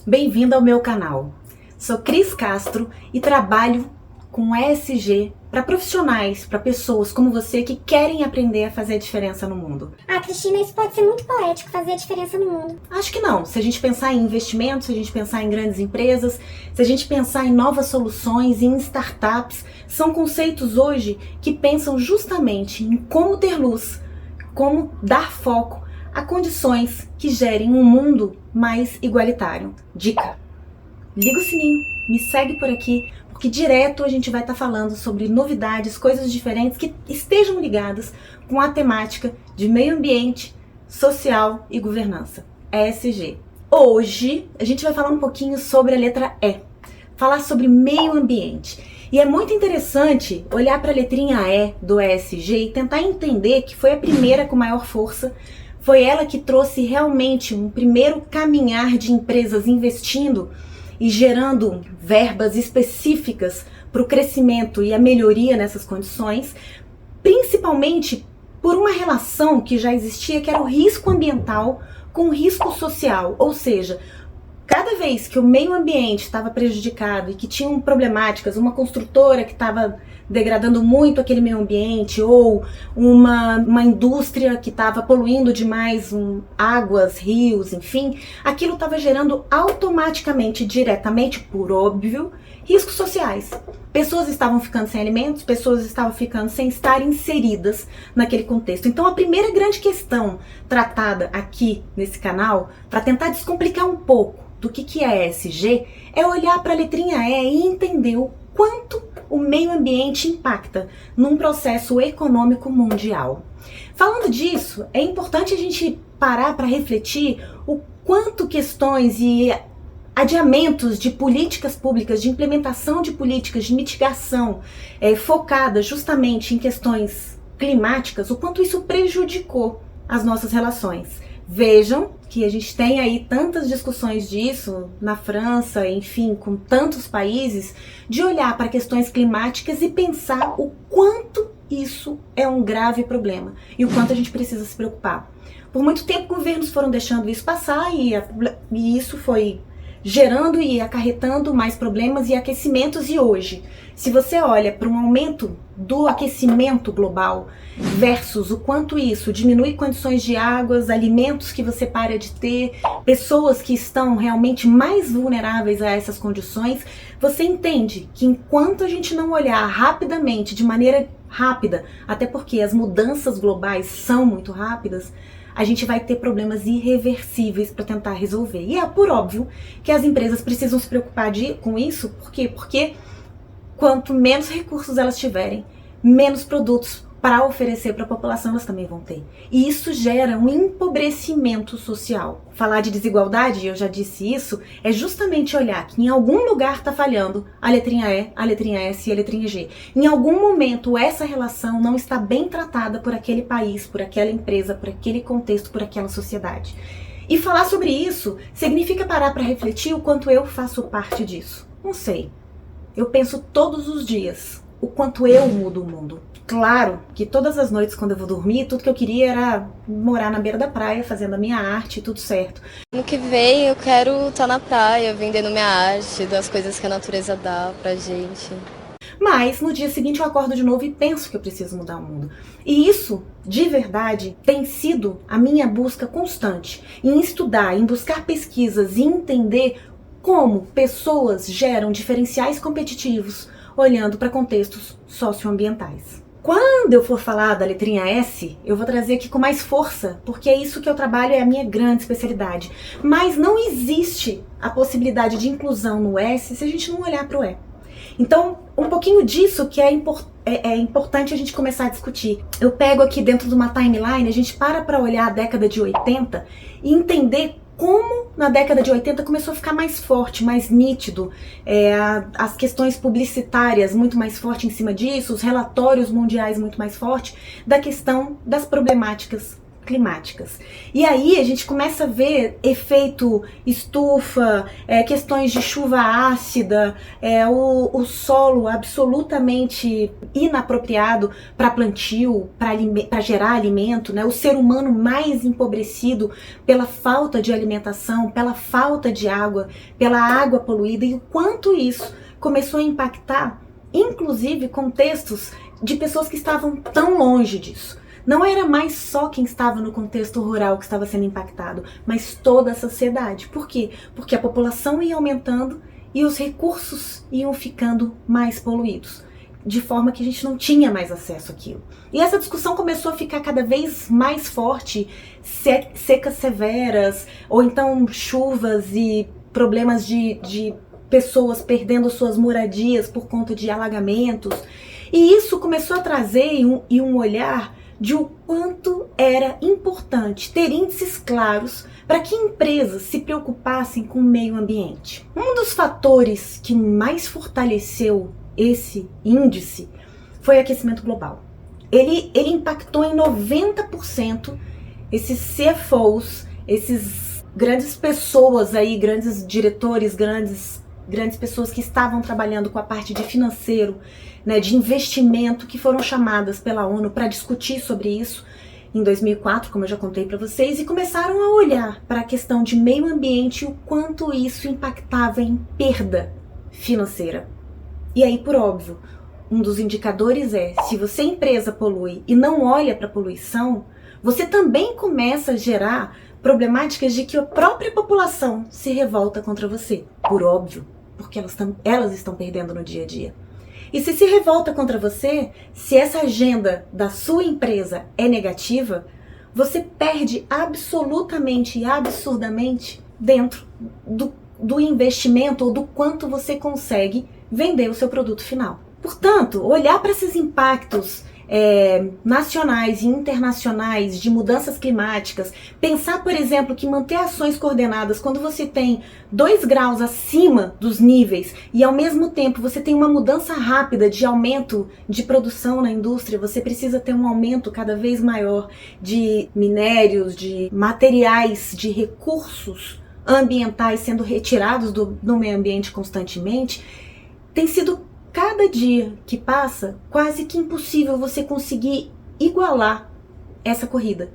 Bem-vindo ao meu canal. Sou Cris Castro e trabalho com ESG para profissionais, para pessoas como você que querem aprender a fazer a diferença no mundo. Cristina, isso pode ser muito poético, fazer a diferença no mundo. Acho que não. Se a gente pensar em investimentos, se a gente pensar em grandes empresas, se a gente pensar em novas soluções, em startups, são conceitos hoje que pensam justamente em como ter luz, como dar foco a condições que gerem um mundo mais igualitário. Dica: liga o sininho, me segue por aqui, porque direto a gente vai estar falando sobre novidades, coisas diferentes que estejam ligadas com a temática de meio ambiente, social e governança, ESG. Hoje a gente vai falar um pouquinho sobre a letra E, falar sobre meio ambiente. E é muito interessante olhar para a letrinha E do ESG e tentar entender que foi a primeira com maior força. Foi ela que trouxe realmente um primeiro caminhar de empresas investindo e gerando verbas específicas para o crescimento e a melhoria nessas condições, principalmente por uma relação que já existia, que era o risco ambiental com o risco social, ou seja, cada vez que o meio ambiente estava prejudicado e que tinham problemáticas, uma construtora que estava degradando muito aquele meio ambiente, ou uma indústria que estava poluindo demais águas, rios, enfim, aquilo estava gerando automaticamente, diretamente, por óbvio, riscos sociais. Pessoas estavam ficando sem alimentos, pessoas estavam ficando sem estar inseridas naquele contexto. Então a primeira grande questão tratada aqui nesse canal, para tentar descomplicar um pouco do que é ESG, é olhar para a letrinha E e entender o quanto o meio ambiente impacta num processo econômico mundial. Falando disso, é importante a gente parar para refletir o quanto questões e adiamentos de políticas públicas, de implementação de políticas de mitigação focadas justamente em questões climáticas, o quanto isso prejudicou as nossas relações. Vejam que a gente tem aí tantas discussões disso na França, enfim, com tantos países, de olhar para questões climáticas e pensar o quanto isso é um grave problema e o quanto a gente precisa se preocupar. Por muito tempo, governos foram deixando isso passar e isso foi gerando e acarretando mais problemas e aquecimentos. E hoje, se você olha para um aumento do aquecimento global versus o quanto isso diminui condições de águas, alimentos que você para de ter, pessoas que estão realmente mais vulneráveis a essas condições, você entende que enquanto a gente não olhar rapidamente, de maneira rápida, até porque as mudanças globais são muito rápidas, a gente vai ter problemas irreversíveis para tentar resolver. E é por óbvio que as empresas precisam se preocupar com isso. Por quê? Porque quanto menos recursos elas tiverem, menos produtos para oferecer para a população elas também vão ter. E isso gera um empobrecimento social. Falar de desigualdade, eu já disse isso, é justamente olhar que em algum lugar está falhando a letrinha E, a letrinha S e a letrinha G. Em algum momento essa relação não está bem tratada por aquele país, por aquela empresa, por aquele contexto, por aquela sociedade. E falar sobre isso significa parar para refletir o quanto eu faço parte disso. Não sei. Eu penso todos os dias o quanto eu mudo o mundo. Claro que todas as noites quando eu vou dormir, tudo que eu queria era morar na beira da praia, fazendo a minha arte, tudo certo. No que vem eu quero estar na praia, vendendo minha arte, das coisas que a natureza dá pra gente. Mas no dia seguinte eu acordo de novo e penso que eu preciso mudar o mundo. E isso, de verdade, tem sido a minha busca constante em estudar, em buscar pesquisas e entender como pessoas geram diferenciais competitivos olhando para contextos socioambientais. Quando eu for falar da letrinha S, eu vou trazer aqui com mais força, porque é isso que eu trabalho, é a minha grande especialidade. Mas não existe a possibilidade de inclusão no S se a gente não olhar para o E. Então, um pouquinho disso que é importante a gente começar a discutir. Eu pego aqui dentro de uma timeline, a gente para olhar a década de 80 e entender como na década de 80 começou a ficar mais forte, mais nítido, as questões publicitárias muito mais forte em cima disso, os relatórios mundiais muito mais forte da questão das problemáticas climáticas. E aí a gente começa a ver efeito estufa, questões de chuva ácida, o solo absolutamente inapropriado para plantio, para gerar alimento, né? O ser humano mais empobrecido pela falta de alimentação, pela falta de água, pela água poluída, e o quanto isso começou a impactar, inclusive, contextos de pessoas que estavam tão longe disso. Não era mais só quem estava no contexto rural que estava sendo impactado, mas toda a sociedade. Por quê? Porque a população ia aumentando e os recursos iam ficando mais poluídos, de forma que a gente não tinha mais acesso àquilo. E essa discussão começou a ficar cada vez mais forte, secas severas, ou então chuvas e problemas de pessoas perdendo suas moradias por conta de alagamentos. E isso começou a trazer um olhar de o quanto era importante ter índices claros para que empresas se preocupassem com o meio ambiente. Um dos fatores que mais fortaleceu esse índice foi o aquecimento global. Ele impactou em 90% esses CFOs, esses grandes pessoas aí, grandes diretores, grandes pessoas que estavam trabalhando com a parte de financeiro, né, de investimento, que foram chamadas pela ONU para discutir sobre isso em 2004, como eu já contei para vocês, e começaram a olhar para a questão de meio ambiente e o quanto isso impactava em perda financeira. E aí, por óbvio, um dos indicadores se você, empresa, polui e não olha para a poluição, você também começa a gerar problemáticas de que a própria população se revolta contra você, por óbvio, porque elas estão perdendo no dia a dia. E se revolta contra você, se essa agenda da sua empresa é negativa, você perde absolutamente e absurdamente dentro do investimento ou do quanto você consegue vender o seu produto final. Portanto, olhar para esses impactos nacionais e internacionais de mudanças climáticas, pensar, por exemplo, que manter ações coordenadas quando você tem 2 graus acima dos níveis e ao mesmo tempo você tem uma mudança rápida de aumento de produção na indústria, você precisa ter um aumento cada vez maior de minérios, de materiais, de recursos ambientais sendo retirados do meio ambiente constantemente, tem sido cada dia que passa, quase que impossível você conseguir igualar essa corrida.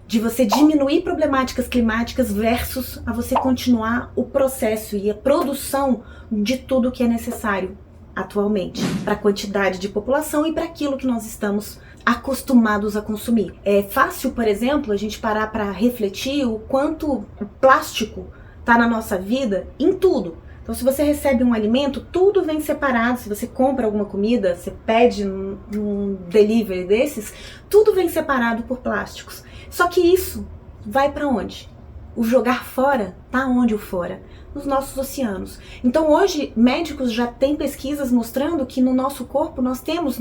De você diminuir problemáticas climáticas versus a você continuar o processo e a produção de tudo que é necessário atualmente para a quantidade de população e para aquilo que nós estamos acostumados a consumir. É fácil, por exemplo, a gente parar para refletir o quanto o plástico está na nossa vida em tudo. Então, se você recebe um alimento, tudo vem separado. Se você compra alguma comida, você pede num delivery desses, tudo vem separado por plásticos. Só que isso vai para onde? O jogar fora tá onde o fora? Nos nossos oceanos. Então, hoje, médicos já têm pesquisas mostrando que no nosso corpo nós temos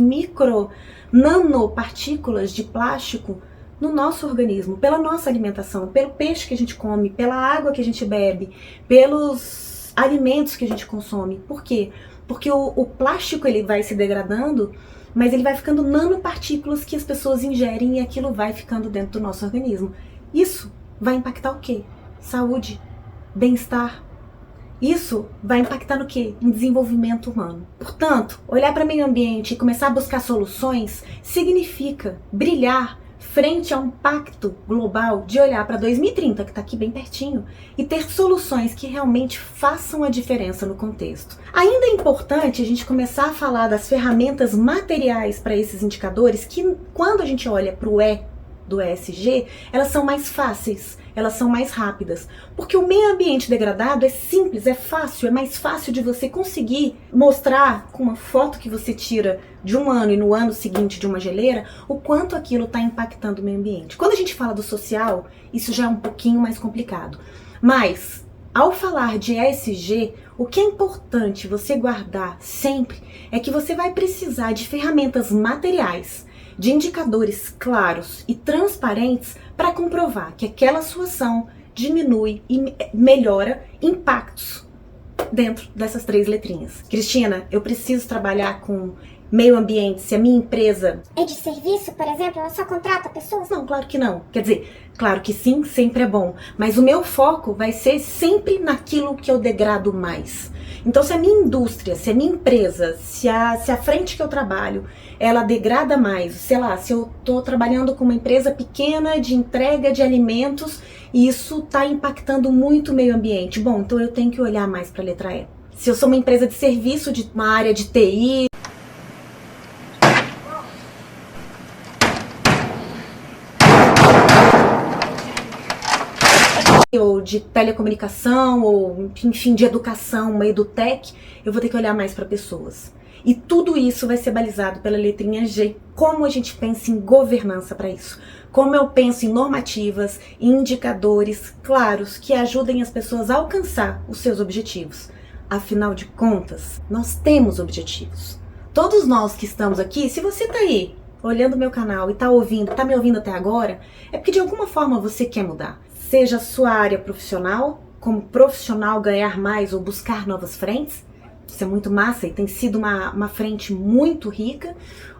nanopartículas de plástico no nosso organismo, pela nossa alimentação, pelo peixe que a gente come, pela água que a gente bebe, pelos alimentos que a gente consome. Por quê? Porque o plástico ele vai se degradando, mas ele vai ficando nanopartículas que as pessoas ingerem e aquilo vai ficando dentro do nosso organismo. Isso vai impactar o quê? Saúde, bem-estar. Isso vai impactar no quê? Em desenvolvimento humano. Portanto, olhar para o meio ambiente e começar a buscar soluções significa brilhar frente a um pacto global de olhar para 2030, que está aqui bem pertinho, e ter soluções que realmente façam a diferença no contexto. Ainda é importante a gente começar a falar das ferramentas materiais para esses indicadores, que quando a gente olha para o E do ESG, elas são mais fáceis, elas são mais rápidas, porque o meio ambiente degradado é simples, é fácil, é mais fácil de você conseguir mostrar com uma foto que você tira de um ano e no ano seguinte de uma geleira, o quanto aquilo está impactando o meio ambiente. Quando a gente fala do social, isso já é um pouquinho mais complicado, mas ao falar de ESG, o que é importante você guardar sempre é que você vai precisar de ferramentas materiais, de indicadores claros e transparentes para comprovar que aquela sua ação diminui e melhora impactos dentro dessas 3 letrinhas. Cristina, eu preciso trabalhar com meio ambiente, se a minha empresa... É de serviço, por exemplo? Ela só contrata pessoas? Não, claro que não. Quer dizer, claro que sim, sempre é bom. Mas o meu foco vai ser sempre naquilo que eu degrado mais. Então, se a minha indústria, se a minha empresa, se a frente que eu trabalho, ela degrada mais, sei lá, se eu estou trabalhando com uma empresa pequena de entrega de alimentos e isso está impactando muito o meio ambiente, bom, então eu tenho que olhar mais para a letra E. Se eu sou uma empresa de serviço, de uma área de TI, ou de telecomunicação, ou enfim, de educação, uma edutech, eu vou ter que olhar mais para pessoas. E tudo isso vai ser balizado pela letrinha G. Como a gente pensa em governança para isso? Como eu penso em normativas, indicadores claros que ajudem as pessoas a alcançar os seus objetivos. Afinal de contas, nós temos objetivos. Todos nós que estamos aqui, se você está aí olhando meu canal e está me ouvindo até agora, é porque de alguma forma você quer mudar. Seja a sua área profissional, como profissional ganhar mais ou buscar novas frentes, isso é muito massa e tem sido uma frente muito rica,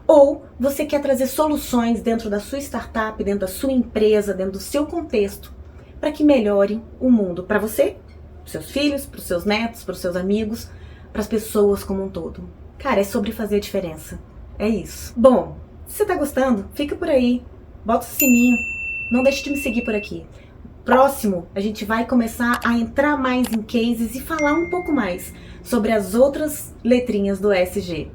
ou você quer trazer soluções dentro da sua startup, dentro da sua empresa, dentro do seu contexto, para que melhore o mundo para você, para os seus filhos, para os seus netos, para os seus amigos, para as pessoas como um todo. Cara, é sobre fazer a diferença. É isso. Bom, se você tá gostando, fica por aí, bota o sininho, não deixe de me seguir por aqui. Próximo, a gente vai começar a entrar mais em cases e falar um pouco mais sobre as outras letrinhas do ESG.